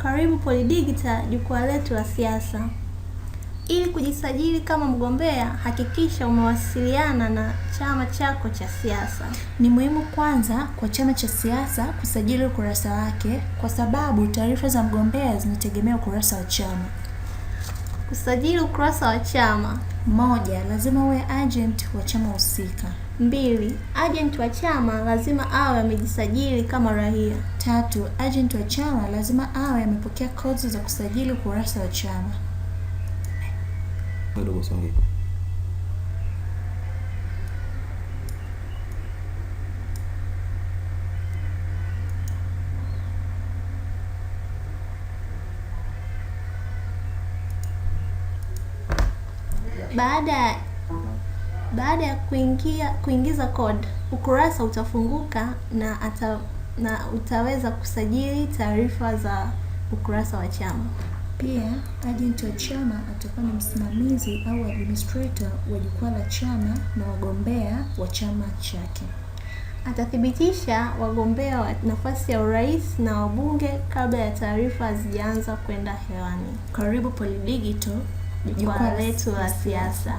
Karibu PolyDigital, jukwaa letu la siasa. Ili kujisajili kama mgombea, hakikisha umewasiliana na chama chako cha siasa. Ni muhimu kwanza kwa chama cha siasa kusajili ukurasa wake, kwa sababu taarifa za mgombea zinategemea ukurasa wa chama. Kusajili ukurasa wa chama. 1. Lazima uwe agent wa chama husika. 2. Agent wa chama lazima awe amejisajili kama raia. 3. Agent wa chama lazima awe amepokea codes za kusajili ukurasa wa chama. Baada ya kuingiza code, ukurasa utafunguka na utaweza kusajili taarifa za ukurasa wa chama. Pia agent wa chama atakuwa ni msimamizi au administrator wa jukwaa la chama na wagombea wa chama chake. Atathibitisha wagombea wa nafasi ya urais na wabunge kabla ya taarifa hazijaanza kwenda hewani. Karibu PolyDigital, jukwaa letu la siasa.